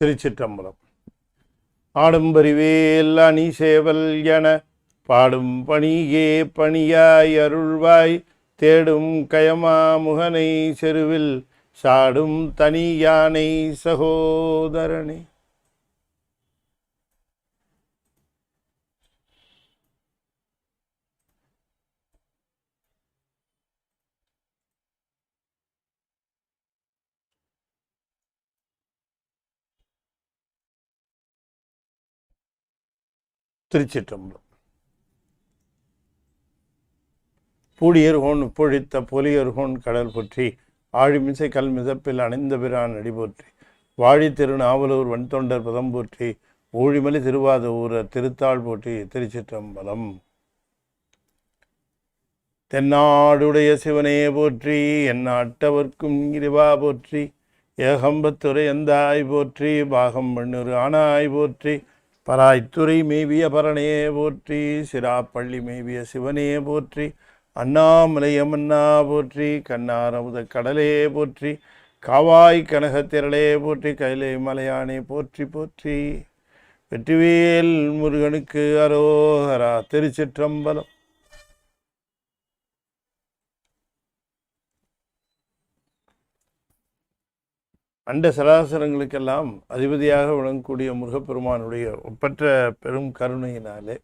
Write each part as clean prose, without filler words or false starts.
திருச்சிற்றம்பலம். ஆடும்பரிவேல் அணி சேவல் என பாடும் பணியே பணியாய் அருள்வாய் தேடும் கயமா முகனை செருவில் சாடும் தனி யானை சகோதரனே. திருச்சிற்றம்பலம். பூடியர்கோன் பொழித்த பொலியர்கோன் கடல் பற்றி ஆழிமிசை கல் மிதப்பில் அணைந்த பிரான் அடி போற்றி வாழி திருநாவலூர் வன்தொண்டர் பதம் போற்றி ஊழிமலி திருவாத ஊரர் திருத்தாள் போற்றி. திருச்சிற்றம்பலம். தென்னாடுடைய சிவனே போற்றி எந்நாட்டவர்க்கும் இறைவா போற்றி ஏகம்பத்துறை எந்தாய் போற்றி பாகம் மண்ணூர் ஆனாய் போற்றி பராய்த்துறை மேவிய பரணே போற்றி சிராப்பள்ளி மேவிய சிவனே போற்றி அண்ணாமலையமன்னா போற்றி கண்ணாரமுத கடலே போற்றி காவாய் கனகத்திரளே போற்றி கைலை மலையானே போற்றி போற்றி. வெற்றிவேல் முருகனுக்கு அரோகரா. திருச்சிற்றம்பலம். அண்ட சராசரங்களுக்கெல்லாம் அதிபதியாக விளங்கக்கூடிய முருகப்பெருமானுடைய ஒப்பற்ற பெரும் கருணையினாலே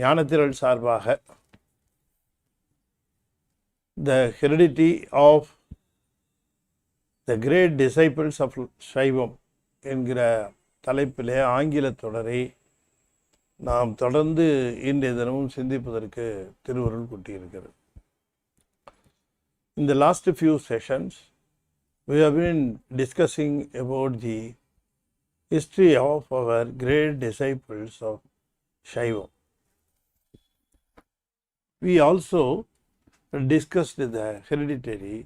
ஞானத்திரள் சார்பாக the heredity of the great disciples of Saivam என்கிற தலைப்பிலே ஆங்கில தொடரை நாம் தொடர்ந்து இன்றைய தினமும் சிந்திப்பதற்கு திருவருள் கூட்டியிருக்கிறது. In the last few sessions, we have been discussing about the history of our great disciples of Shiva. We also discussed the hereditary,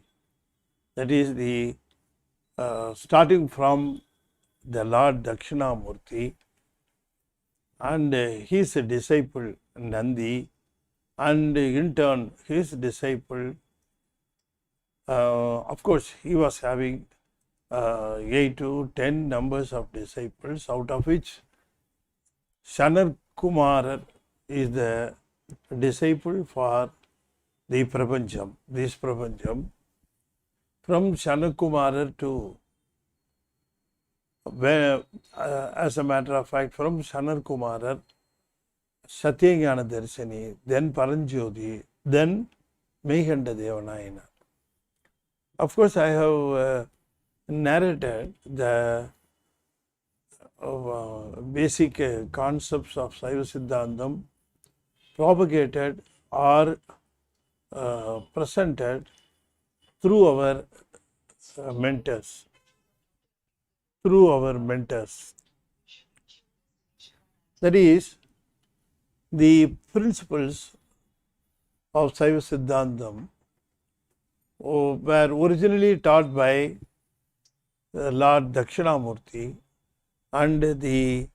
that is the starting from the Lord Dakshinamurti and his disciple Nandi, and in turn his disciple of course, he was having 8 to 10 numbers of disciples, out of which Sanarkumara is the disciple for the Prapancham, this Prapancham. From Sanarkumara to, as a matter of fact, from Sanarkumara, Satyajnana Darshini, then Paranjyoti, then Meghanda Devanayana. Of course, I have narrated the basic concepts of Saiva Siddhantam propagated or presented through our mentors. That is, the principles of Saiva Siddhantam were originally taught by Lord Dakshinamurti, and the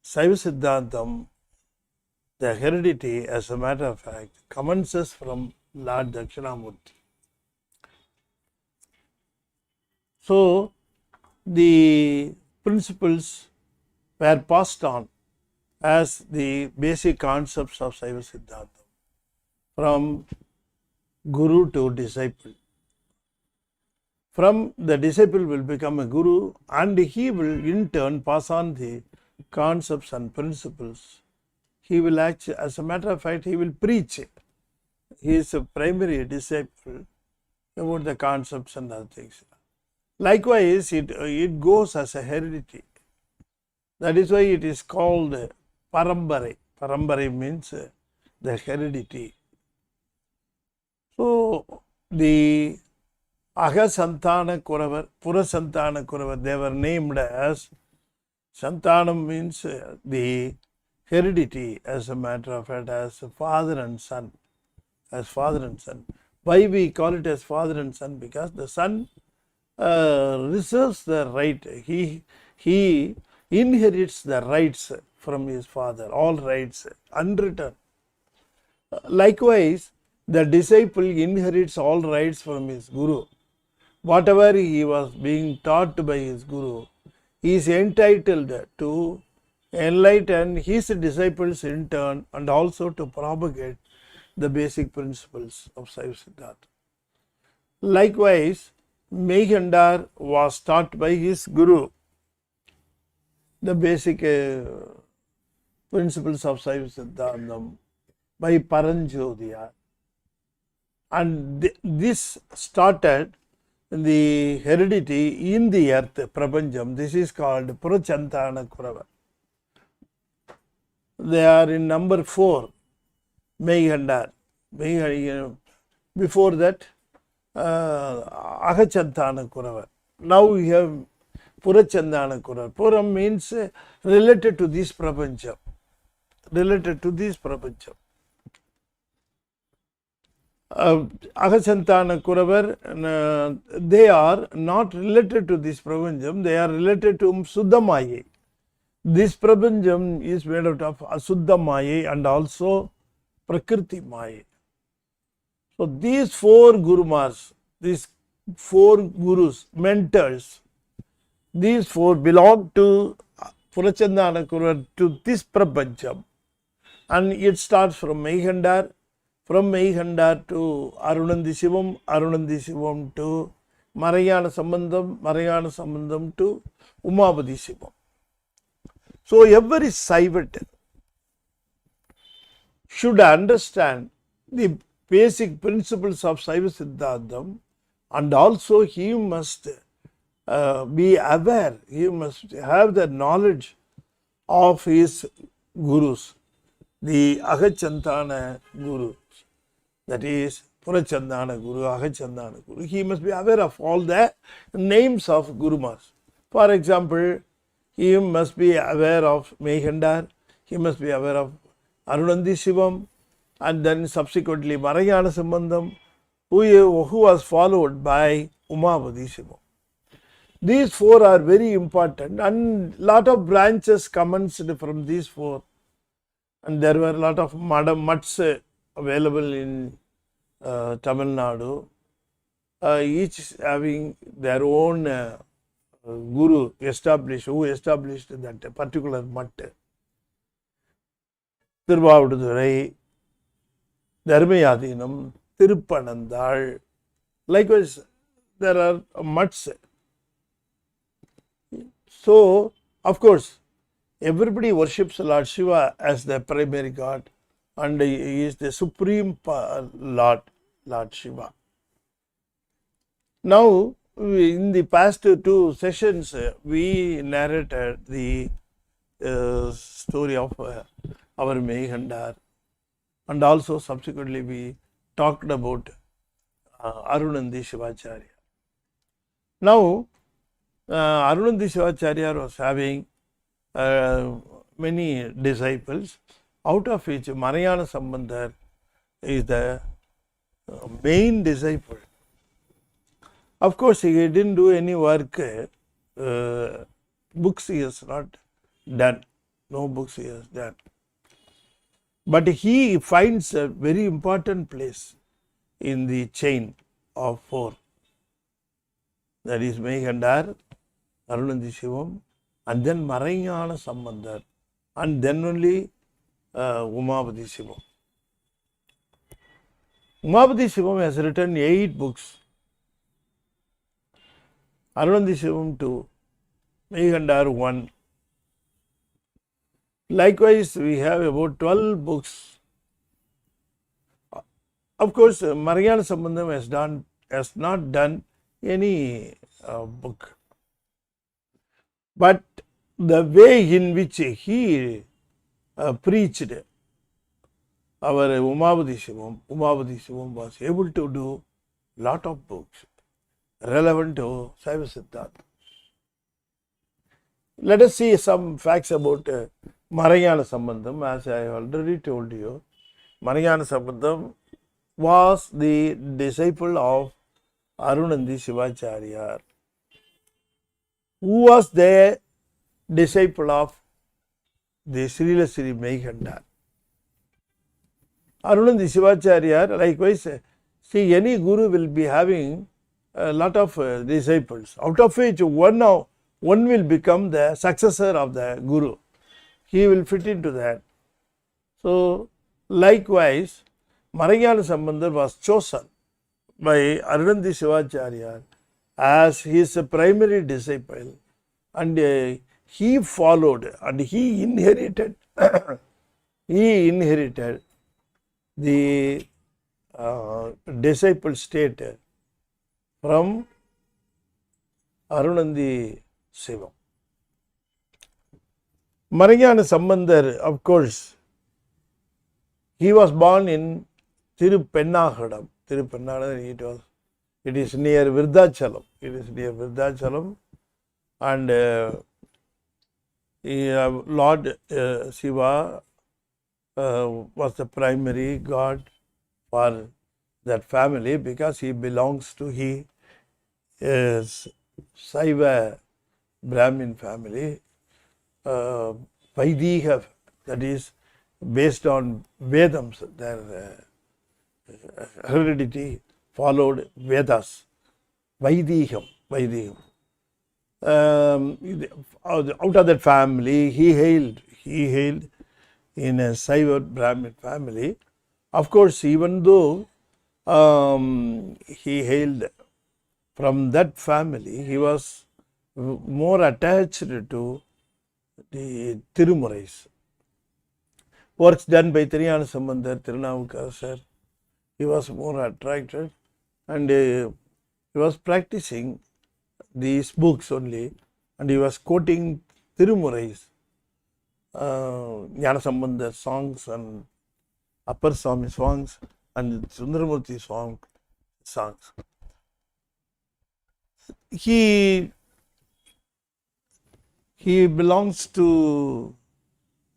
Saiva Siddhantam, the heredity, as a matter of fact, commences from Lord Dakshinamurti. So, the principles were passed on as the basic concepts of Saiva Siddhantam from Guru to disciple. From the disciple will become a Guru, and he will in turn pass on the concepts and principles. He will actually, as a matter of fact, he will preach. He is a primary disciple about the concepts and other things. Likewise, it goes as a heredity. That is why it is called Parambarai. Parambarai means the heredity. So, the Aga Santana Kuravar, Pura Santana Kuravar, they were named as Santanam, means the heredity, as a matter of fact, as father and son. As father and son. Why we call it as father and son? Because the son reserves the right. He inherits the rights from his father, all rights, unwritten. Likewise, the disciple inherits all rights from his guru. whatever he was being taught by his Guru, he is entitled to enlighten his disciples in turn and also to propagate the basic principles of Saiva Siddhanta. Likewise, Mehendar was taught by his Guru the basic principles of Saiva Siddhantam by Paranjodhya. And this started the heredity in the earth, Prapanjam. This is called Purachantana Kurava. They are in number 4, Mehendar. Before that, Ahachantana Kurava. Now we have Purachandana Kurava. Puram means related to this Prapanjam. Related to this Prapanjam. Ahachantana Kuravar, they are not related to this Prapanjam, they are related to Suddha Maya. This Prapanjam is made out of Asuddha Maya and also Prakriti Maya. So these 4 Gurus, these 4 Gurus, mentors, these 4 belong to Purachandana Kuravar, to this Prapanjam. And it starts from Mehendar. From Mehendar to Arunandi Sivam to Marayana Sambandham to Umabadi Sivam. So every Saivite should understand the basic principles of Saiva Siddhantam, and also he must be aware, he must have the knowledge of his Gurus, the Ahachantana Guru. That is Purachandana Guru, Ahachandana Guru. He must be aware of all the names of Gurumas. For example, he must be aware of Mehendar, he must be aware of Arunandi Sivam, and then subsequently Marayana Sambandham, who was followed by Umabadi Sivam. These 4 are very important, and lot of branches commenced from these 4. And there were a lot of mutts available in Tamil Nadu, each having their own Guru established, who established that particular mutt. Tiruvavadurai, Dharmayadinam, Tirupanandal. Likewise, there are mutts. So, of course, everybody worships Lord Shiva as the primary God, and he is the supreme Lord, Lord Shiva. Now, in the past 2 sessions, we narrated the story of our Mehendar, and also subsequently we talked about Arunandi Shivacharya. Now, Arunandi Shivacharya was having many disciples, out of which Marayana Sambandhar is the main disciple. Of course, he didn't do any work, books he has not done, no books he has done. But he finds a very important place in the chain of 4. That is Mehendar, Arunandi Sivam, and then Marayana Sambandhar, and then only Umabadi Sivam. Umabadi Sivam has written 8 books. Arunandi Sivam 2, Mehendar 1. Likewise, we have about 12 books. Of course, Marayana Sambandham has not done any book. But the way in which he preached our Umabadi Sivam was able to do lot of books relevant to Saiva Siddhanta. Let us see some facts about Marayana Sambandham. As I already told you, Marayana Sambandham was the disciple of Arunandi Shivacharya, who was the disciple of the Srila Sri Mehendar. Arunandi Shivacharya, likewise, see, any guru will be having a lot of disciples, out of which one will become the successor of the Guru. He will fit into that. So, likewise, Maranyana Sambandar was chosen by Arunandi Shivacharya as his primary disciple, and he followed and he inherited the disciple state from Arunandi Siva. Maranyana Sambandar, of course, he was born in Tirupennagudam. It is near Virudhachalam. And Lord Siva was the primary god for that family because he belongs to Siva Brahmin family, Vaidiha, that is based on Vedams, their heredity followed Vedas, Vaidiham. Out of that family, he hailed in a Siva Brahmin family. Of course, even though he hailed from that family, he was more attached to the Tirumurais. Works done by Tirunyanana Sambandar, Tirunavukasar, he was more attracted, and he was practicing these books only, and he was quoting Tirumurais, Jnana Sambandar songs and Upper Swami songs and Sundaramurti songs. He belongs to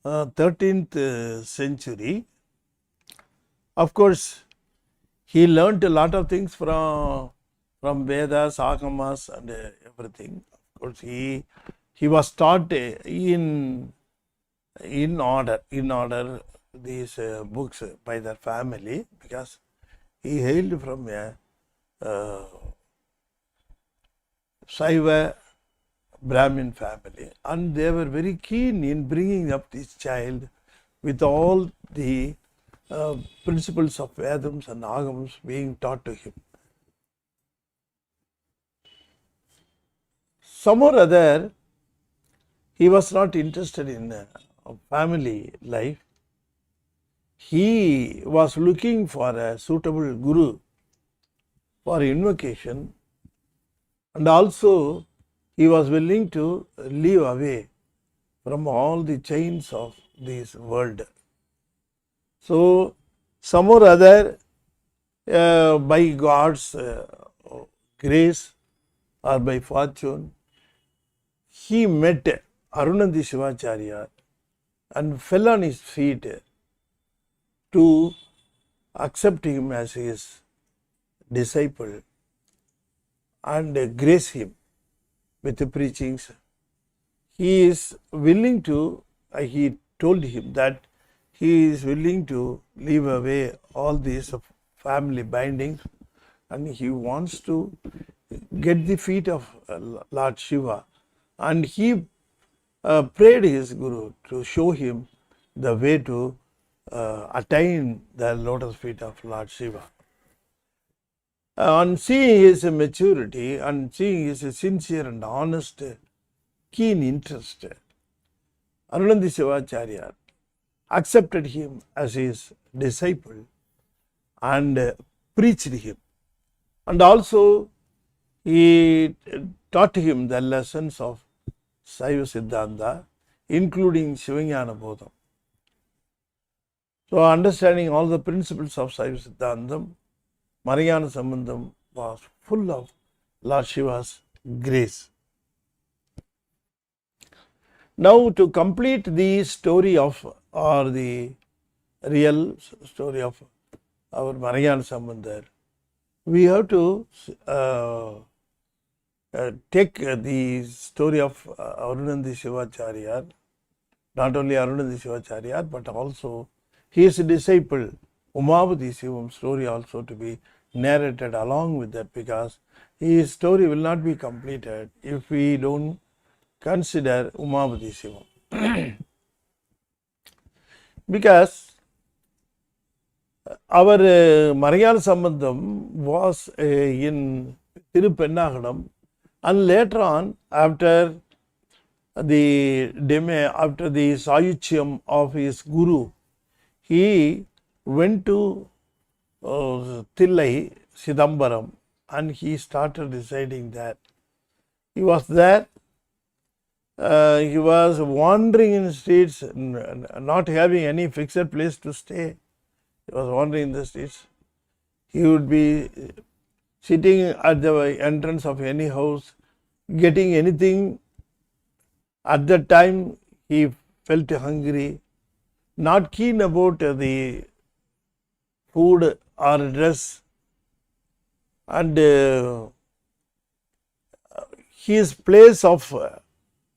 13th century. Of course, he learnt a lot of things from Vedas, Agamas and everything. Of course, he was taught in order these books by their family, because he hailed from a Siva Brahmin family, and they were very keen in bringing up this child with all the principles of Vedams and Agams being taught to him. Some or other, he was not interested in family life. He was looking for a suitable guru for invocation, and also he was willing to live away from all the chains of this world. So, some or other, by God's grace or by fortune, he met Arunandi Shivacharya and fell on his feet to accept him as his disciple and grace him with the preachings. He is willing to, he told him that he is willing to leave away all these family bindings, and he wants to get the feet of Lord Shiva, and he prayed his Guru to show him the way to attain the lotus feet of Lord Shiva. On seeing his maturity and seeing his sincere and honest, keen interest, Arunandi Shivacharya accepted him as his disciple and preached him. And also he taught him the lessons of Saiva Siddhanta, including Shivajnana Bodham. So, understanding all the principles of Saiva Siddhantam, Maranyana Sambandam was full of Lord Shiva's grace. Now, to complete the story of, or the real story of our Maranyana Sambandar, we have to take the story of Arunandi Shivacharya, not only Arunandi Shivacharya, but also his disciple Umavati Shivam story also to be narrated along with that, because his story will not be completed if we don't consider Umavati Sivam. Because our Marayana Sambandham was in Tirupennagam, and later on, after the Sayuchyam of his guru, he went to Thillai, Sidambaram, and he started residing there. He was there. He was wandering in the streets, not having any fixed place to stay. He was wandering in the streets. He would be sitting at the entrance of any house, getting anything. At that time, he felt hungry, not keen about the food or dress, and his place of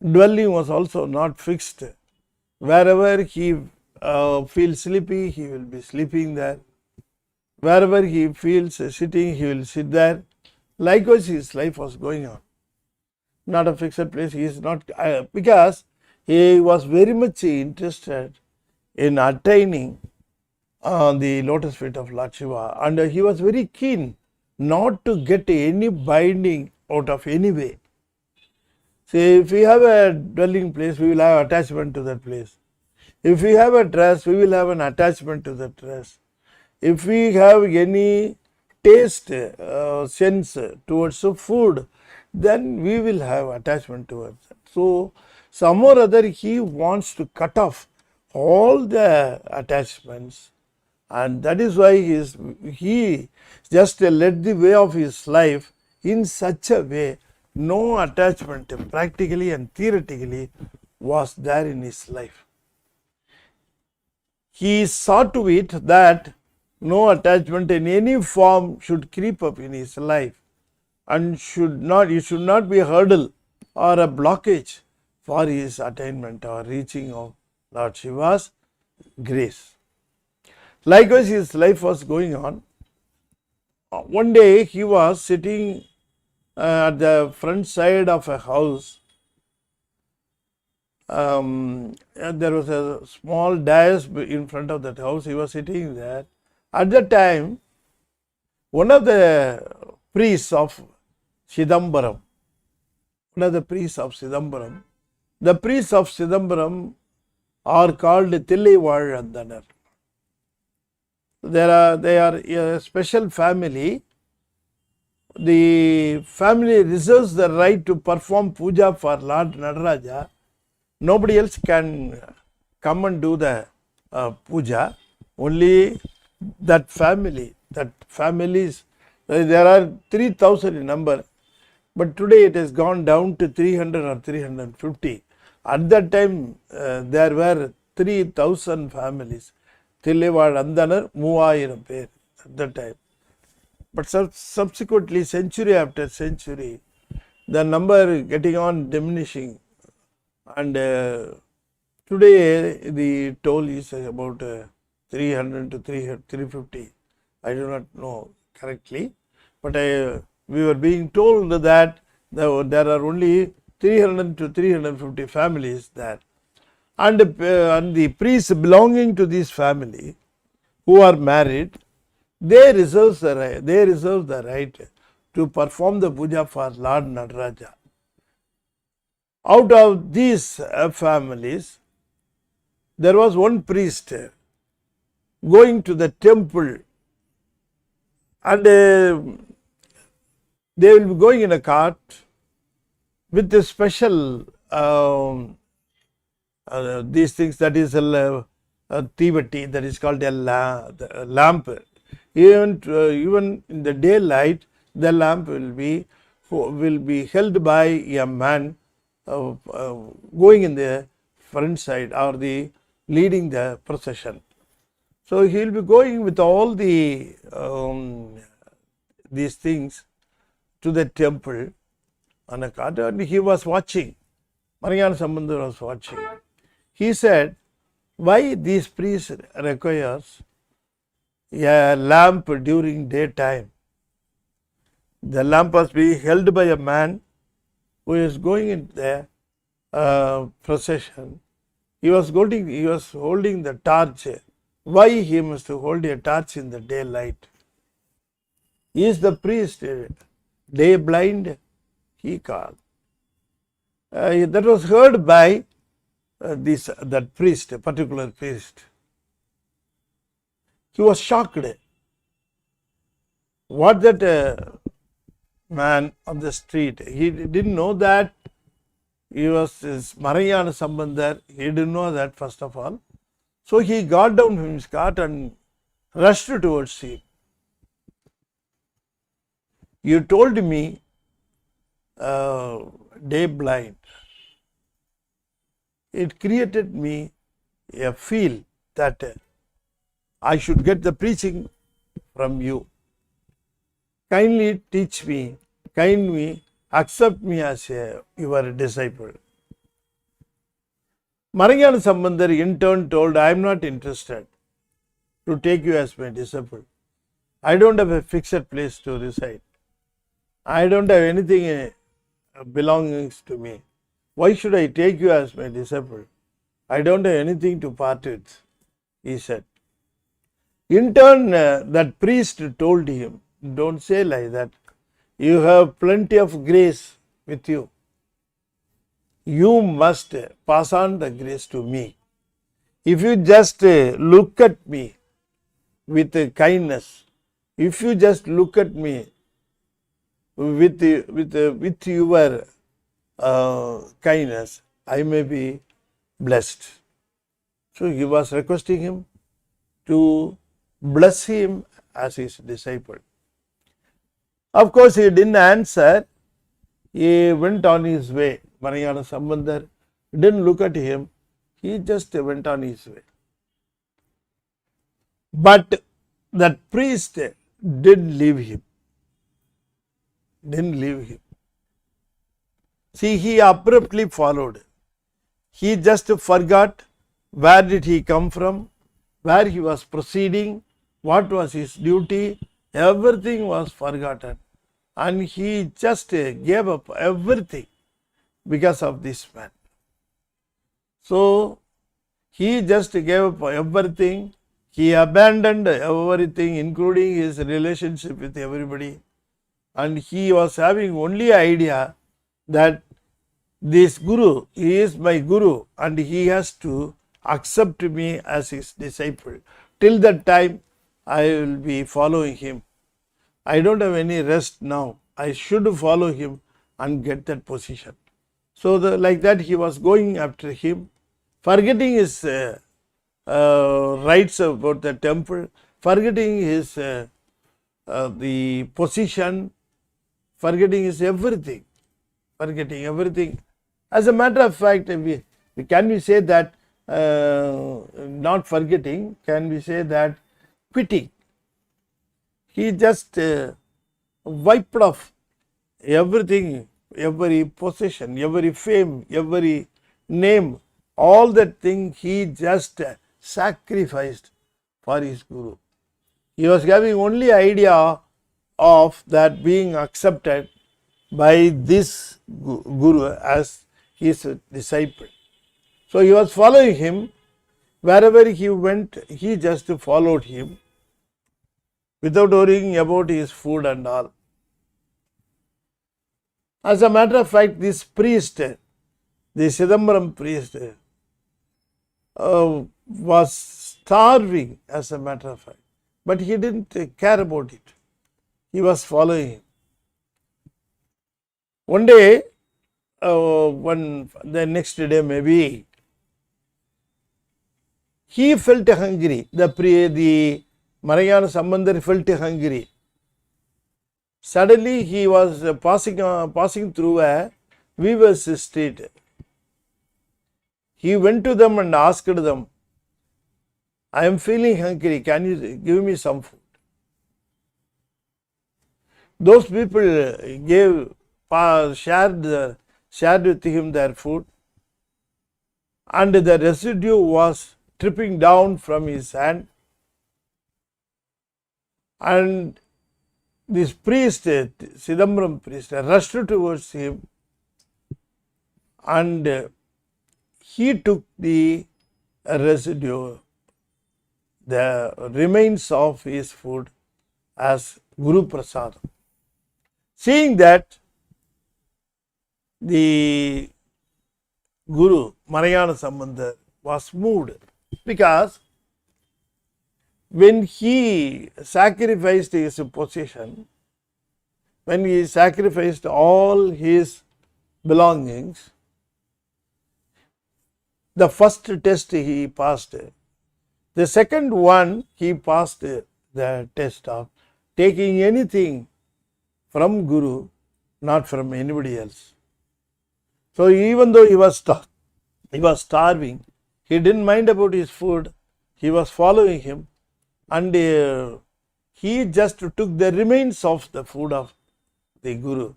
dwelling was also not fixed. Wherever he feels sleepy, he will be sleeping there. Wherever he feels sitting, he will sit there. Likewise, his life was going on. Not a fixed place. He is not, because he was very much interested in attaining the lotus feet of Lord Shiva, and he was very keen not to get any binding out of any way. See, if we have a dwelling place, we will have attachment to that place. If we have a dress, we will have an attachment to that dress. If we have any taste, sense towards the food, then we will have attachment towards it. So, some or other he wants to cut off all the attachments, and that is why he just led the way of his life in such a way, no attachment practically and theoretically was there in his life. He saw to it that no attachment in any form should creep up in his life, and it should not be a hurdle or a blockage for his attainment or reaching of Lord Shiva's grace. Likewise, his life was going on. One day he was sitting at the front side of a house. And there was a small dais in front of that house. He was sitting there. At that time, one of the priests of Sidambaram, the priests of Sidambaram are called Thillaivaazhandanar. They are a special family. The family reserves the right to perform puja for Lord Nadaraja. Nobody else can come and do the puja. Only that family, there are 3,000 in number, but today it has gone down to 300 or 350. At that time, there were 3,000 families. Thillaivaazhandanar 3000 பேர் at that time. But subsequently, century after century, the number getting on diminishing, and today the toll is about 300 to 350. I do not know correctly, but we were being told that there are only 300 to 350 families there. And the priests belonging to this family who are married, they reserve the right to perform the puja for Lord Nadaraja. Out of these families, there was one priest going to the temple, and they will be going in a cart with a special these things, that is a tivati, that is called a lamp. Even in the daylight, the lamp will be held by a man going in the front side, or leading the procession. So he will be going with all these things to the temple on a cart, and he was watching. Marayana Sambandhar was watching. He said, why these priests requires a lamp during daytime? The lamp was being held by a man who is going in the procession. He was holding the torch. Why he must hold a torch in the daylight? He is the priest, day blind, he called. That was heard by that priest, a particular priest. He was shocked. What that man on the street, he didn't know that he was Marayana Sambandar. He didn't know that first of all. So he got down from his cart and rushed towards him. You told me day blind. It created me a feel that I should get the preaching from you. Kindly teach me, kindly accept me as your disciple. Marayana Sambandar in turn told, I am not interested to take you as my disciple. I don't have a fixed place to reside. I don't have anything belongs to me. Why should I take you as my disciple? I don't have anything to part with, he said. In turn, that priest told him, don't say like that. You have plenty of grace with you. You must pass on the grace to me. If you just look at me with kindness, if you just look at me with your kindness, I may be blessed. So he was requesting him to bless him as his disciple. Of course, he didn't answer. He went on his way. Marayana Sambandar didn't look at him. He just went on his way. But that priest didn't leave him. Didn't leave him. See, he abruptly followed. He just forgot where did he come from, where he was proceeding, what was his duty. Everything was forgotten. And he just gave up everything because of this man. So, he just gave up everything. He abandoned everything, including his relationship with everybody. And he was having only idea that this Guru, he is my Guru and he has to accept me as his disciple. Till that time, I will be following him. I don't have any rest now. I should follow him and get that position. So, like that, he was going after him, forgetting his rights about the temple, forgetting his the position, forgetting his everything, forgetting everything. As a matter of fact, can we say that not forgetting? Can we say that quitting? He just wiped off everything, every possession, every fame, every name, all that thing he just sacrificed for his Guru. He was having only idea of that being accepted by this Guru as his disciple. So he was following him. Wherever he went, he just followed him without worrying about his food and all. As a matter of fact, this priest, the Chidambaram priest, was starving, as a matter of fact, but he didn't care about it. He was following him. One day, the next day maybe, he felt hungry. The Marayana Sambandar felt hungry. Suddenly, he was passing through a weaver's street. He went to them and asked them, I am feeling hungry, can you give me some food? Those people shared with him their food, and the residue was dripping down from his hand, and this priest, Chidambaram priest, rushed towards him, and he took the residue, the remains of his food as Guru Prasad. Seeing that, the Guru, Marayana Sambandar, was moved, because when he sacrificed his possession, when he sacrificed all his belongings, the first test he passed. The second one, he passed the test of taking anything from Guru, not from anybody else. So even though he was starving, he didn't mind about his food. He was following him, and he just took the remains of the food of the Guru.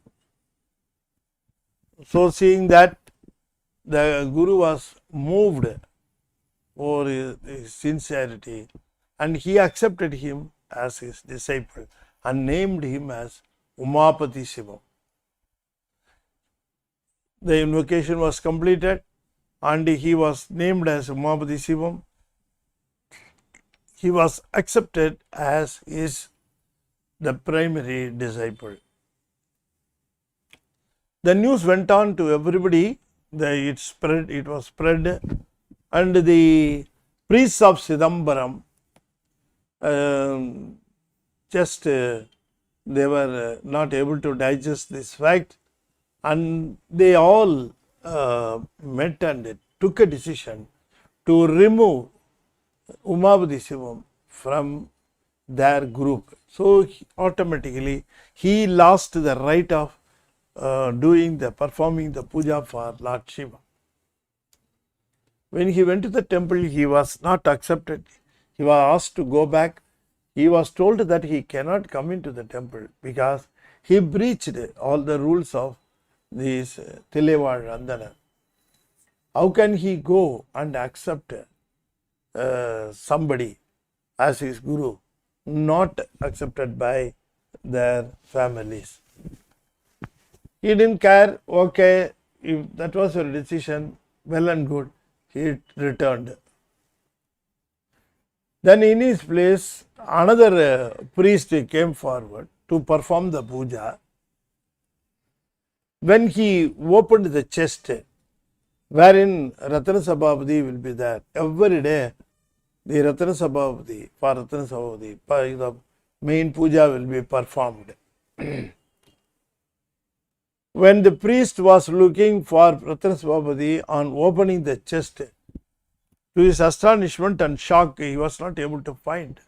So seeing that, the Guru was moved for his sincerity, and he accepted him as his disciple and named him as Umapati Siva. The invocation was completed, and he was named as Umapati Siva. He was accepted as the primary disciple. The news went on to everybody. It was spread, and the priests of Chidambaram they were not able to digest this fact, and they all met and took a decision to remove Umapati Sivam from their group. So automatically he lost the right of performing the puja for Lord Shiva. When he went to the temple, he was not accepted. He was asked to go back. He was told that he cannot come into the temple because he breached all the rules of this Tileva Randana. How can he go and accept somebody as his guru, not accepted by their families? He didn't care. Okay, if that was your decision, well and good. He returned. Then in his place, another priest came forward to perform the puja. When he opened the chest, wherein Ratana Sabhavati will be there, every day the Ratana Sabhavati, for Ratana Sabhavati, the main puja will be performed. When the priest was looking for Ratana Sabhavati, on opening the chest, to his astonishment and shock, he was not able to find.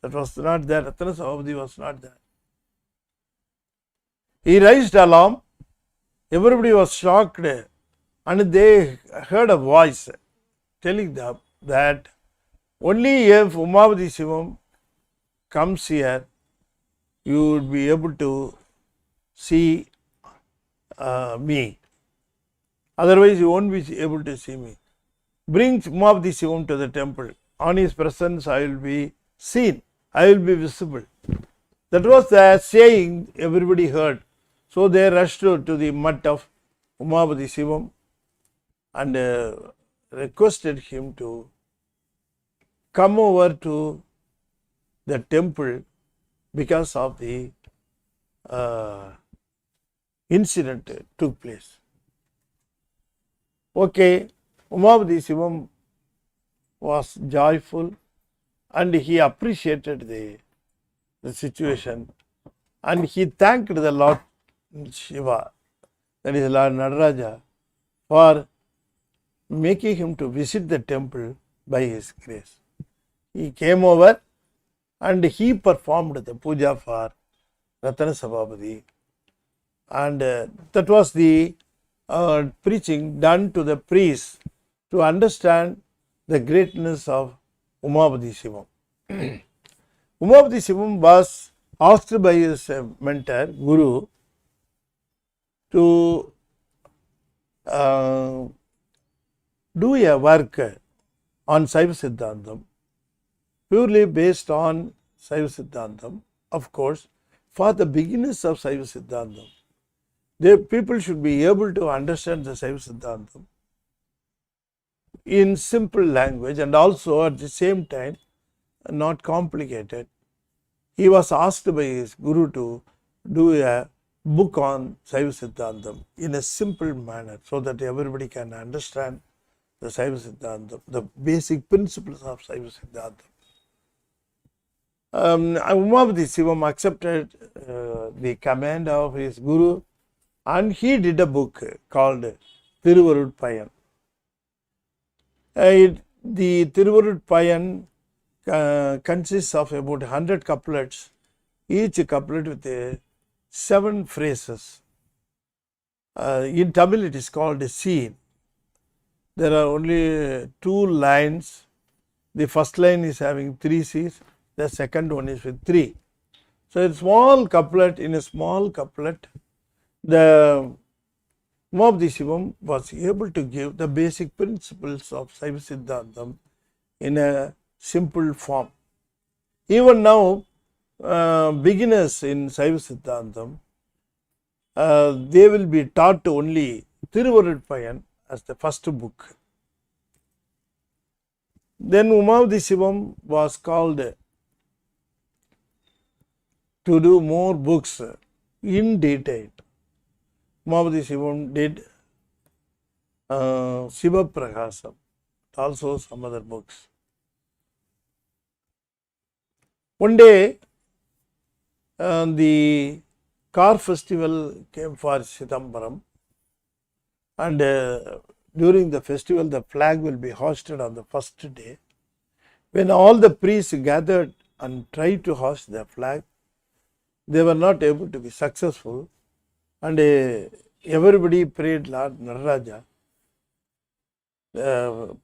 That was not there. Ratana Sabhavati was not there. He raised alarm. Everybody was shocked, and they heard a voice telling them that only if Umapati Sivam comes here, you would be able to see me. Otherwise, you won't be able to see me. Bring Umapati Sivam to the temple. On his presence, I will be seen. I will be visible. That was the saying everybody heard. So they rushed to the mutt of Umapati Sivam and requested him to come over to the temple because of the incident took place. Okay, Umapati Sivam was joyful and he appreciated the situation, and he thanked the Lord Shiva, that is Lord Nadaraja, for making him to visit the temple by his grace. He came over and he performed the puja for Ratana Sabhavati, and that was the preaching done to the priests to understand the greatness of Umapati Sivam. Umapati Sivam was asked by his mentor, Guru, to do a work on Saiva Siddhantam, purely based on Saiva Siddhantam, of course, for the beginners of Saiva Siddhantam. People should be able to understand the Saiva Siddhantam in simple language and also at the same time not complicated. He was asked by his guru to do a book on Saiva Siddhantam in a simple manner so that everybody can understand the Saiva Siddhantam, the basic principles of Saiva Siddhantam. Umabhati Sivam accepted the command of his guru and he did a book called Thiruvarutpayan. The Thiruvarutpayan consists of about 100 couplets, each couplet with 7 phrases. In Tamil it is called a scene. There are only 2 lines. The first line is having 3 C's, the second one is with 3. So, a small couplet, in a small couplet, the Umabhati Sivam was able to give the basic principles of Saiva Siddhantam in a simple form. Even now, beginners in Saiva Siddhantam, they will be taught only Thiruvarutpayan as the first book. Then Umabhati Sivam was called to do more books in detail. Umabhati Sivam did Siva Prakasam, also some other books. One day, the car festival came for Chidambaram, and during the festival, the flag will be hoisted on the first day. When all the priests gathered and tried to hoist the flag, they were not able to be successful, and everybody prayed, Lord Nataraja,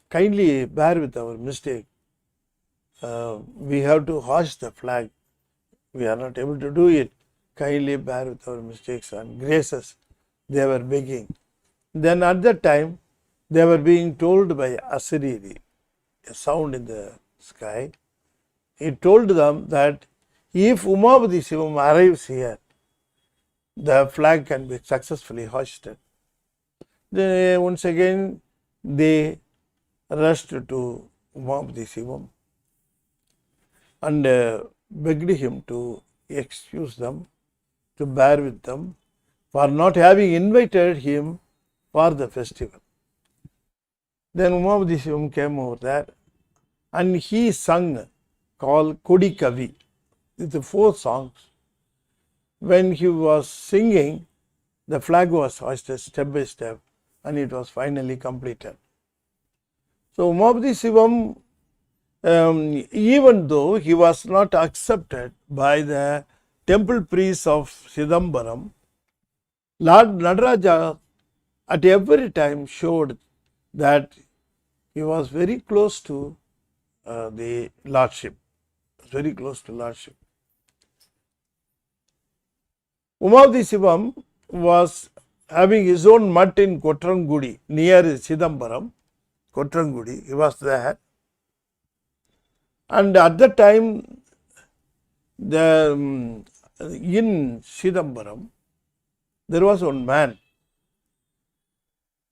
kindly bear with our mistake. We have to hoist the flag. We are not able to do it. Kindly bear with our mistakes and graces. They were begging. Then at that time, they were being told by Asariri, a sound in the sky. He told them that if Umabhati Sivam arrives here, the flag can be successfully hoisted. Then once again, they rushed to Umabhati Sivam and begged him to excuse them, to bear with them for not having invited him for the festival. Then Umabhati Sivam came over there and he sung called Kodi Kavi with 4 songs. When he was singing, the flag was hoisted step by step and it was finally completed. So Umabhati Sivam, even though he was not accepted by the temple priests of Chidambaram, Lord Nataraja at every time showed that he was very close to the Lordship, very close to Lordship. Umabhati Sivam was having his own mutt in Kotrangudi near Chidambaram, Kotrangudi, he was there. And at that time, in Chidambaram, there was one man,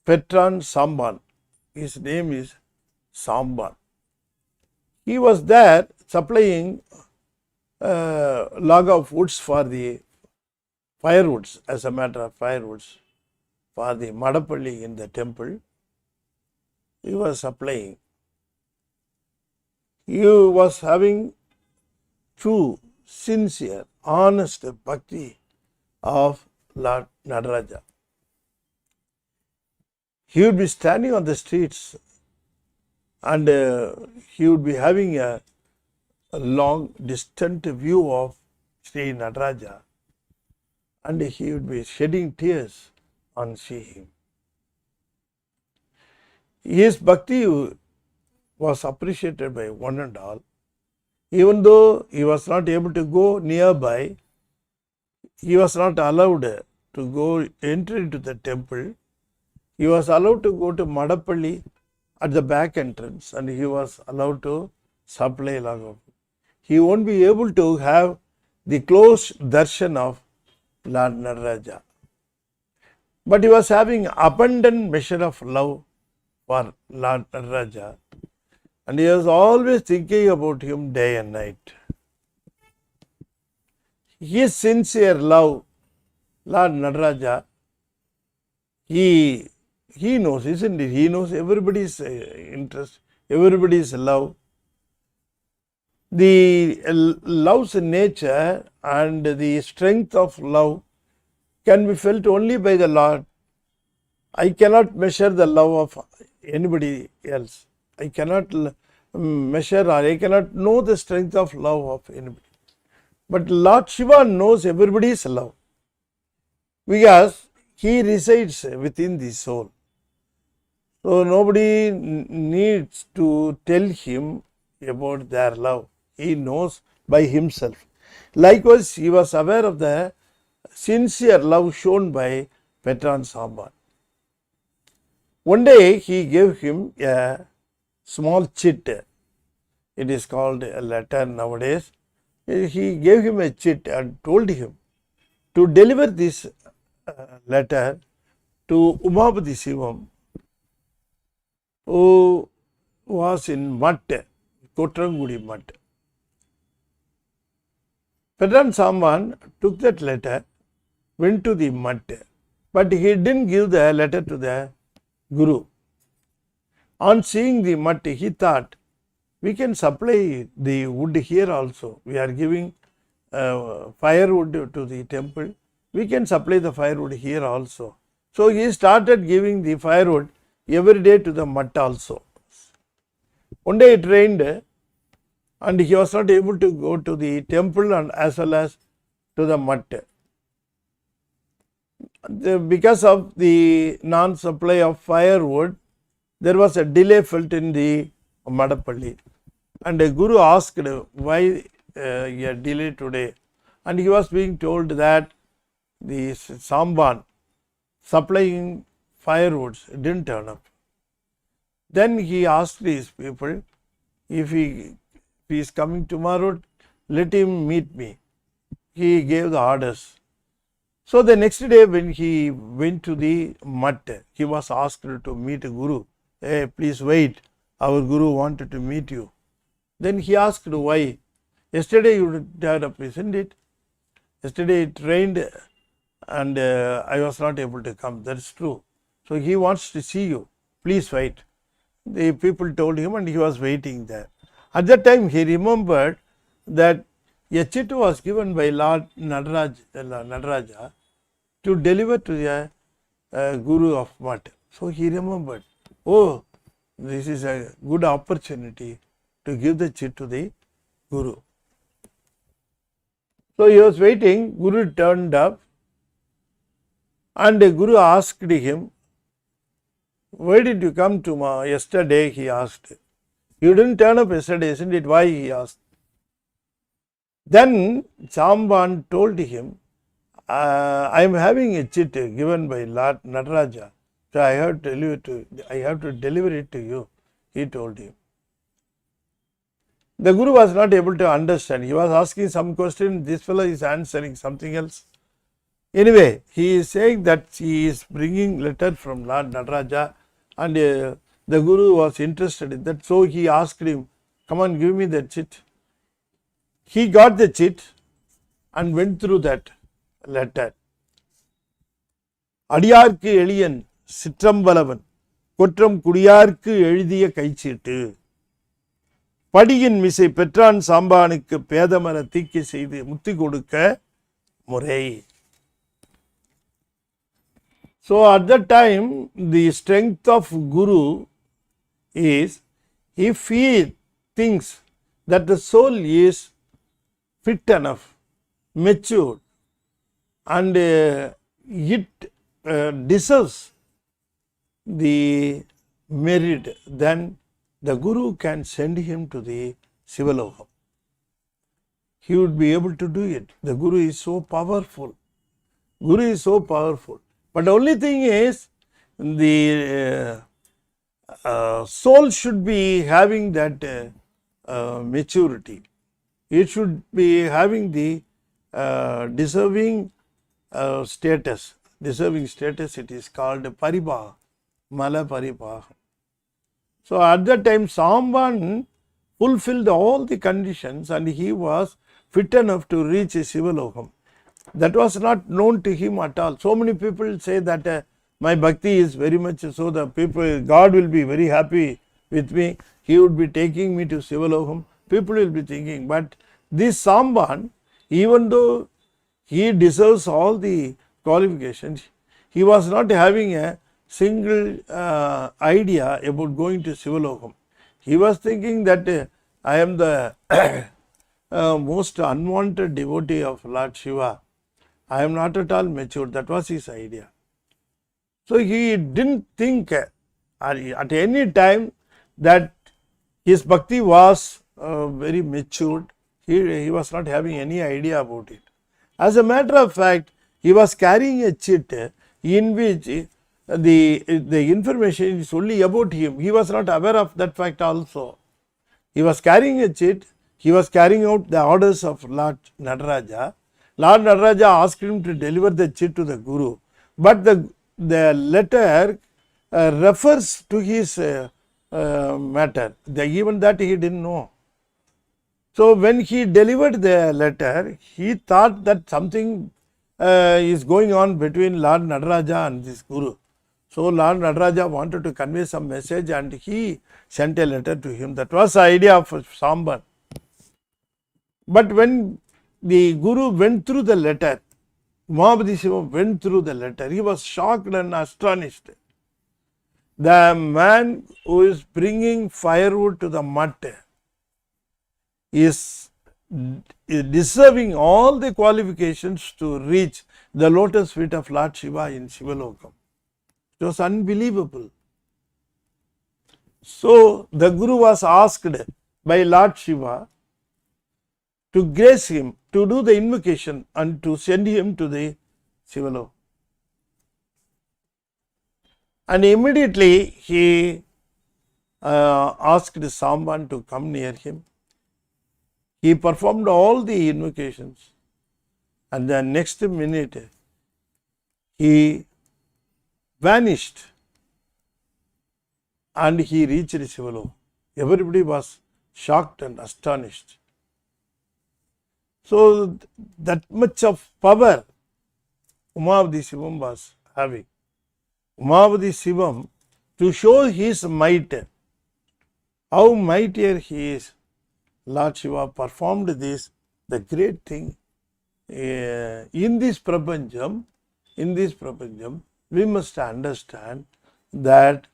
Petran Samban. His name is Samban. He was there supplying log of woods for the firewoods, as a matter of firewoods, for the Madapalli in the temple. He was supplying. He was having true, sincere, honest bhakti of Lord Nataraja. He would be standing on the streets and he would be having a long, distant view of Sri Nataraja, and he would be shedding tears on seeing him. His bhakti was appreciated by one and all. Even though he was not able to go nearby, he was not allowed to go enter into the temple. He was allowed to go to Madapalli at the back entrance and he was allowed to supply log of. He won't be able to have the close darshan of Lord Nataraja. But he was having abundant measure of love for Lord Nataraja, and he was always thinking about him day and night. His sincere love, Lord Nataraja, he knows, isn't it? He knows everybody's interest, everybody's love. The love's nature and the strength of love can be felt only by the Lord. I cannot measure the love of anybody else. I cannot measure or I cannot know the strength of love of anybody. But Lord Shiva knows everybody's love because he resides within the soul. So nobody needs to tell him about their love. He knows by himself. Likewise, he was aware of the sincere love shown by Petran Samban. One day he gave him a small chit. It is called a letter nowadays. He gave him a chit and told him to deliver this letter to Umapati Sivam, who was in Matte, Kotrangudi Matte. Petran Samban took that letter, went to the Matte, but he didn't give the letter to the Guru. On seeing the Matte, he thought, we can supply the wood here also. We are giving firewood to the temple. We can supply the firewood here also. So he started giving the firewood every day to the Matte also. One day it rained and he was not able to go to the temple and as well as to the Matte. Because of the non-supply of firewood, there was a delay felt in the Madapalli. And the Guru asked why a delay today. And he was being told that the Samban supplying firewoods didn't turn up. Then he asked these people, if he is coming tomorrow, let him meet me. He gave the orders. So the next day when he went to the Matte, he was asked to meet Guru. Hey, please wait. Our Guru wanted to meet you. Then he asked why. Yesterday you didn't turn up, isn't it? Yesterday it rained and I was not able to come. That's true. So he wants to see you. Please wait. The people told him and he was waiting there. At that time he remembered that a chit was given by Lord Nataraja to deliver to the Guru of Matte. So he remembered, oh, this is a good opportunity to give the chit to the Guru. So he was waiting, Guru turned up and the Guru asked him, why did you come to yesterday? He asked. You didn't turn up yesterday, isn't it? Why? He asked. Then Samban told him, I am having a chit given by Lord Nataraja. So I have to deliver it to you, he told him. The Guru was not able to understand. He was asking some question, this fellow is answering something else. Anyway, he is saying that he is bringing letter from Lord Nataraja and the Guru was interested in that. So he asked him, come on, give me the chit. He got the chit and went through that letter. Adiyarku Eliyan Sitrambalavan Kotram Kudiyarku எழுதிய கைச்சீட்டு படியின் மிசை பெற்றான் சாம்பானுக்கு பேதமர தீக்கை செய்து முத்தி கொடுக்க முறை. So at that time the strength of Guru is if he thinks that the soul is fit enough, matured and it deserves the merit, then the Guru can send him to the Sivalokam. He would be able to do it. The Guru is so powerful. Guru is so powerful. But the only thing is the soul should be having that maturity. It should be having the deserving status, it is called Paribaha, Mala Paribaha. So at that time, Samban fulfilled all the conditions and he was fit enough to reach Sivalokam. That was not known to him at all. So many people say that my bhakti is very much so, the people, God will be very happy with me, he would be taking me to Sivalokam. People will be thinking, but this Samban, even though he deserves all the qualifications, he was not having a single idea about going to Sivalokam. He was thinking that I am the most unwanted devotee of Lord Shiva. I am not at all mature. That was his idea. So he didn't think at any time that his bhakti was very matured. He was not having any idea about it. As a matter of fact, he was carrying a chit in which the information is only about him. He was not aware of that fact also. He was carrying a chit. He was carrying out the orders of Lord Nataraja. Lord Nataraja asked him to deliver the chit to the Guru. But the letter refers to his matter. Even that he didn't know. So when he delivered the letter, he thought that something is going on between Lord Nataraja and this Guru. So Lord Nataraja wanted to convey some message and he sent a letter to him. That was the idea of Samban. But when the Guru went through the letter, Umapathi Siva went through the letter, he was shocked and astonished. The man who is bringing firewood to the mud is deserving all the qualifications to reach the lotus feet of Lord Shiva in Sivalokam. It was unbelievable. So the Guru was asked by Lord Shiva to grace him, to do the invocation and to send him to the Sivalokam. And immediately he asked Samban to come near him. He performed all the invocations and the next minute he vanished and he reached Sivalokam. Everybody was shocked and astonished. So that much of power Umapathi Sivam was having. Umapathi Sivam, to show his might, how mightier he is, Lord Shiva performed this, the great thing. In this prapancham, we must understand that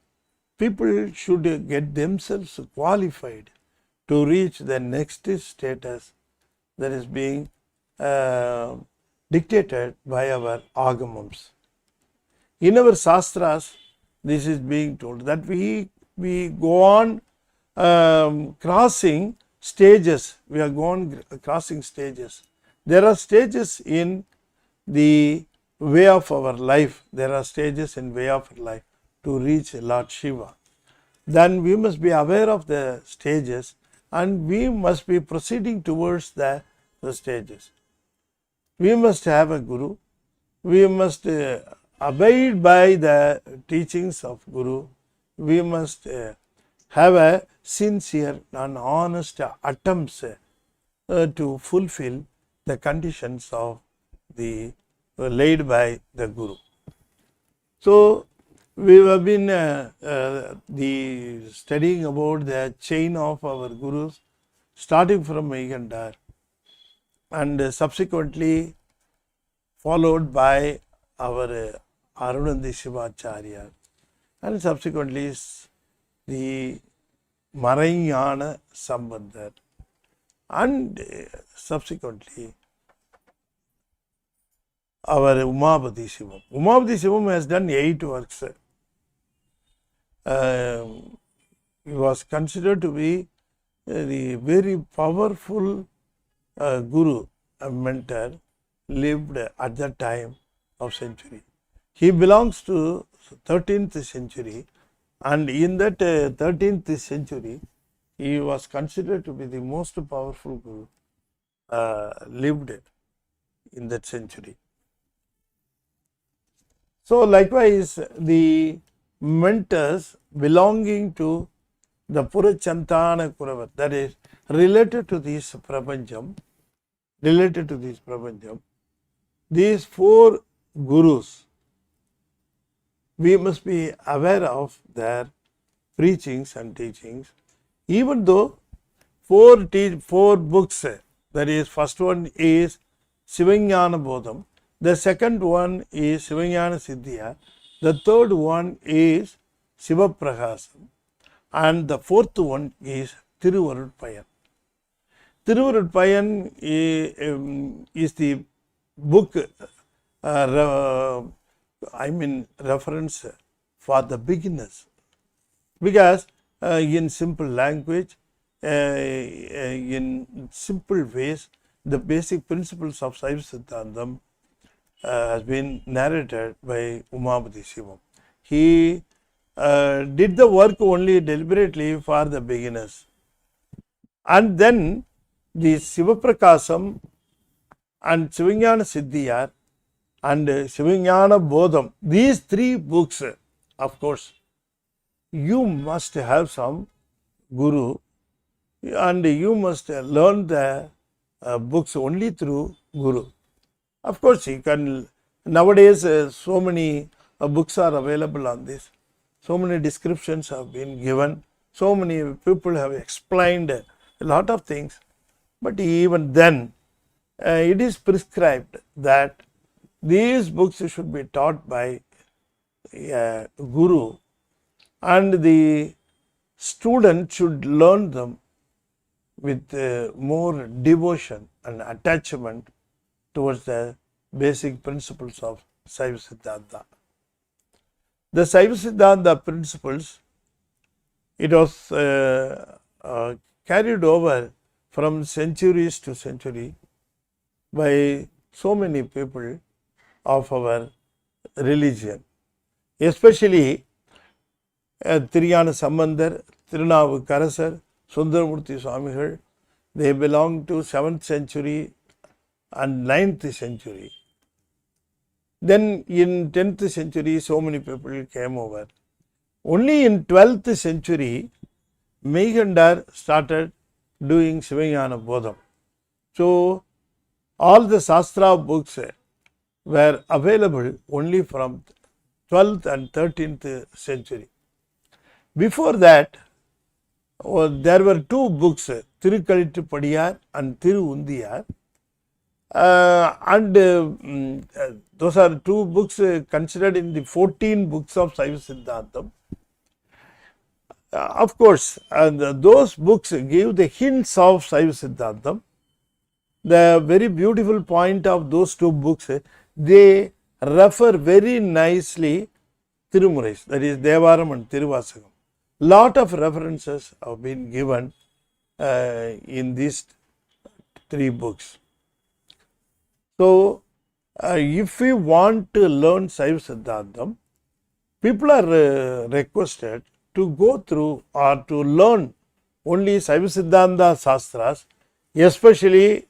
people should get themselves qualified to reach the next status that is being dictated by our agamams. In our sastras, this is being told that we go on crossing stages. We are going crossing stages. There are stages in the way of our life. There are stages in way of our life to reach Lord Shiva. Then we must be aware of the stages and we must be proceeding towards the stages. We must have a Guru. We must abide by the teachings of Guru. We must have a sincere and honest attempts to fulfill the conditions of the laid by the Guru. So we have been studying about the chain of our Gurus, starting from Meghandar and subsequently followed by our Arunandi Shivacharya and subsequently the Maraiyana Sambandhar and subsequently our Umapathi Sivam. Umapathi Sivam has done 8 works. He was considered to be the very powerful Guru, a mentor, lived at that time of century. He belongs to 13th century and in that 13th century he was considered to be the most powerful Guru lived it. in that century. So likewise, the mentors belonging to the Purachantana Kuravar, that is related to this Prapancham, these four gurus, we must be aware of their preachings and teachings, even though four books, that is, first one is Sivakumar Bodham, the second one is Sivanyana Siddhya, the third one is Siva Prakasam, and the fourth one is Thiruvarutpayan. Thiruvarutpayan is the book, reference for the beginners, because in simple language, in simple ways, the basic principles of Saiva Siddhantam has been narrated by Umapati Sivam. He did the work only deliberately for the beginners. And then the Siva Prakasam and Sivanyana Siddhya and Sivanyana Bodham, these three books, of course, you must have some guru and you must learn the books only through guru. Of course, you can, nowadays so many books are available on this, so many descriptions have been given, so many people have explained a lot of things, but even then it is prescribed that these books should be taught by a guru and the student should learn them with more devotion and attachment towards the basic principles of Saiva Siddhanta. The Saiva Siddhanta principles, it was carried over from centuries to century by so many people of our religion, especially Tiriyana Sambandar, Tirunavukarasar, Sundaramurti Swamigal. They belong to 7th century and 9th century. Then in 10th century, so many people came over. Only in 12th century, Meygandar started doing Sivanyana Bodham. So all the Shastra books were available only from 12th and 13th century. Before that, there were two books, Tirukalittupadiyar and Tirundiyar, and those are two books considered in the 14 books of Saiva Siddhantam. Of course, those books give the hints of Saiva Siddhantam. The very beautiful point of those two books, they refer very nicely Tirumurais, that is Devaram and Tiruvasagam. Lot of references have been given in these three books. So, if we want to learn Saiva Siddhantam, people are requested to go through or to learn only Saiva Siddhanta Shastras, especially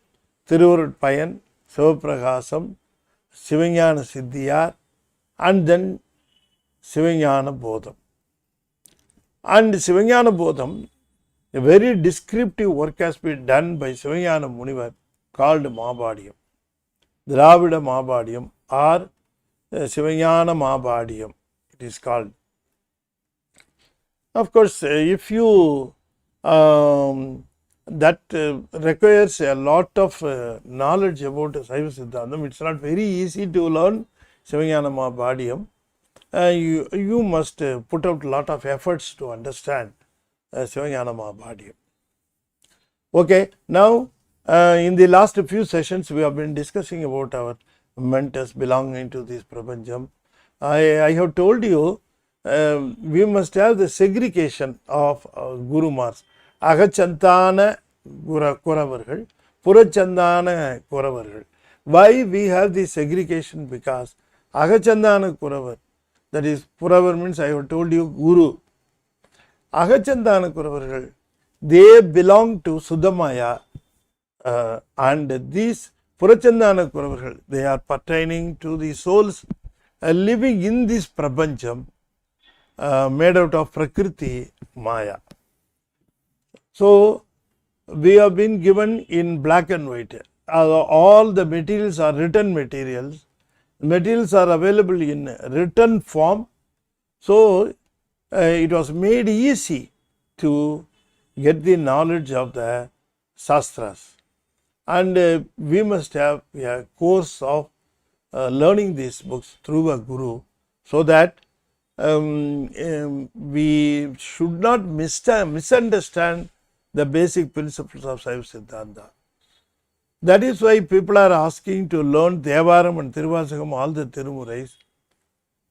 Thiruvarutpayan, Sivaprakasam, Sivanyana Siddhya, and then Sivanyana Bodham. And Sivanyana Bodham, a very descriptive work has been done by Sivanyana Munivar called Mahabhadiyam, Dravida Mahabhadiyam or Sivanyana Mahabhadiyam, it is called. Of course, if you that requires a lot of knowledge about Saiva Siddhantam. It's not very easy to learn Sivanyana Mahabhadiyam. You must put out a lot of efforts to understand Sivanyana Mahabhadiyam. Okay, now in the last few sessions we have been discussing about our mentors belonging to this Prapancham. I have told you we must have the segregation of Gurumars. Agachantana Kuravargal, Purachandana Kuravargal. Why we have this segregation? Because Agachandana Kuravar, that is Kuravar means I have told you Guru. Agachandana Kuravargal, they belong to Suddhamaya and these Purachandana Kuravargal, they are pertaining to the souls living in this Prapancham made out of Prakriti Maya. So, we have been given in black and white. All the materials are written materials. Materials are available in written form. So, it was made easy to get the knowledge of the Shastras. And we must have a course of learning these books through a guru, so that we should not misunderstand the basic principles of Saiva Siddhanta. That is why people are asking to learn Devaram and Tiruvasakam, all the Tirumurais,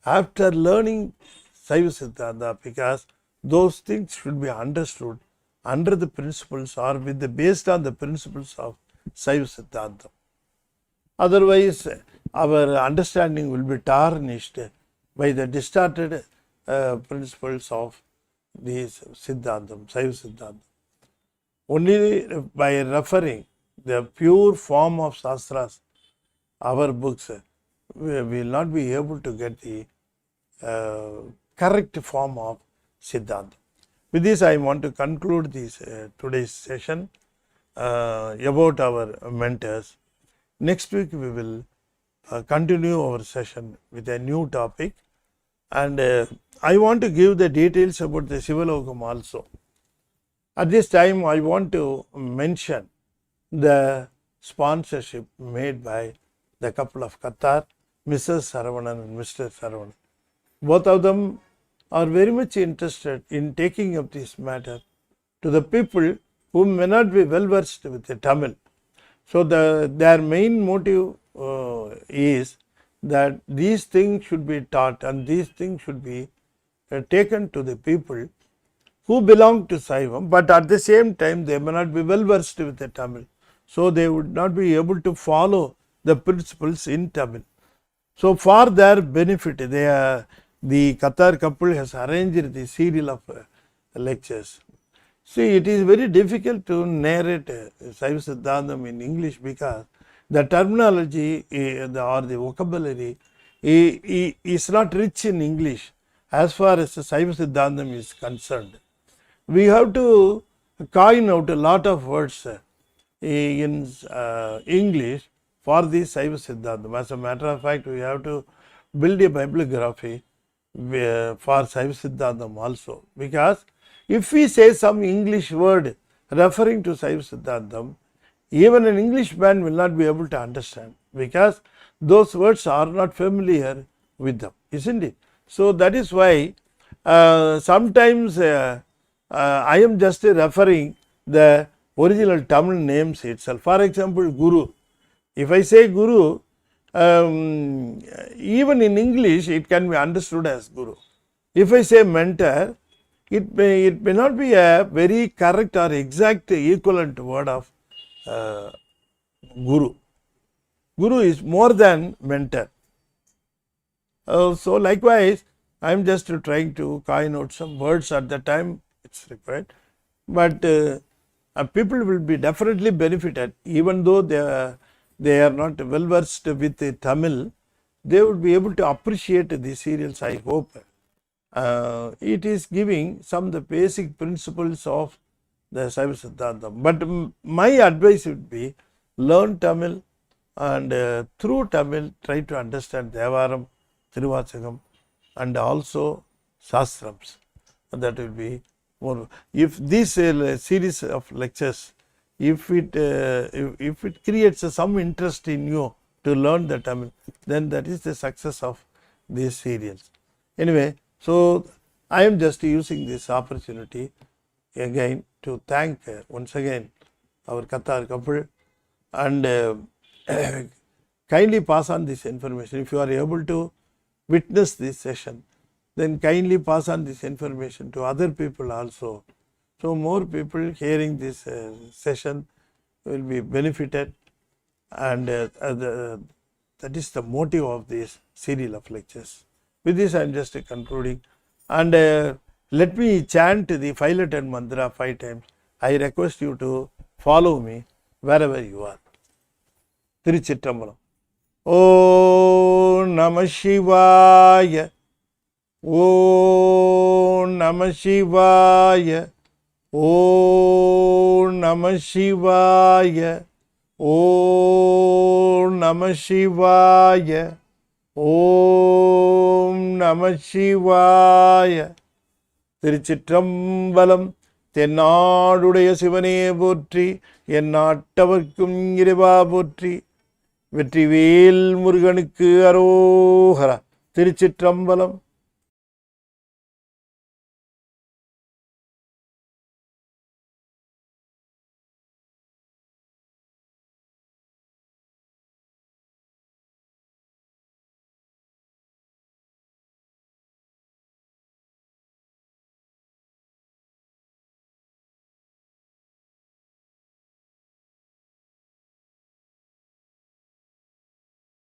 after learning Saiva Siddhanta, because those things should be understood under the principles or based on the principles of Saiva Siddhanta. Otherwise, our understanding will be tarnished by the distorted principles of these Siddhantam, Saiva Siddhanta. Only by referring the pure form of Shastras, our books, we will not be able to get the correct form of Siddhanta. With this, I want to conclude this today's session about our mentors. Next week, we will continue our session with a new topic, and I want to give the details about the Sivalokam also. At this time, I want to mention the sponsorship made by the couple of Qatar, Mrs. Saravanan and Mr. Saravanan. Both of them are very much interested in taking up this matter to the people who may not be well versed with the Tamil. So, their main motive is that these things should be taught and these things should be taken to the people who belong to Saivam, but at the same time they may not be well versed with the Tamil. So, they would not be able to follow the principles in Tamil. So, for their benefit, the Qatar couple has arranged the serial of lectures. See, it is very difficult to narrate Saiva Siddhantam in English because the terminology or the vocabulary is not rich in English as far as Saiva Siddhantam is concerned. We have to coin out a lot of words in English for the Saiva Siddhantam. As a matter of fact, we have to build a bibliography for Saiva Siddhantam also, because if we say some English word referring to Saiva Siddhantam, even an Englishman will not be able to understand, because those words are not familiar with them, isn't it? So, that is why sometimes I am just referring the original Tamil names itself. For example, Guru. If I say Guru, even in English it can be understood as Guru. If I say mentor, it may not be a very correct or exact equivalent word of Guru. Guru is more than mentor. So, likewise, I am just trying to coin out some words at the time it's required, but people will be definitely benefited, even though they are not well versed with the Tamil. They would be able to appreciate the serials, I hope. It is giving some of the basic principles of the Saiva Siddhantam. But my advice would be learn Tamil and through Tamil try to understand Devaram, Tiruvasakam and also Shastrams. That will be more. If this series of lectures, if it creates some interest in you to learn the Tamil, then that is the success of these serials. Anyway, so I am just using this opportunity again to thank once again our Qatar couple, and kindly pass on this information. If you are able to witness this session, then kindly pass on this information to other people also. So, more people hearing this session will be benefited, and that is the motive of this serial of lectures. With this, I am just concluding, and let me chant the 5-letter mantra 5 times. I request you to follow me wherever you are. திருச்சிற்றம்பலம். ஓம் நம சிவாய. ஓம் நம சிவாய. ஓம் நம சிவாய. ஓம் நம சிவாய. ஓம் நம சிவாய. திருச்சிற்றம்பலம். தென்னாடுடைய சிவனே போற்றி, என் நாட்டவர்க்கும் இறைவா போற்றி. வெற்றிவேல் முருகனுக்கு அரோகரா. திருச்சிற்றம்பலம்.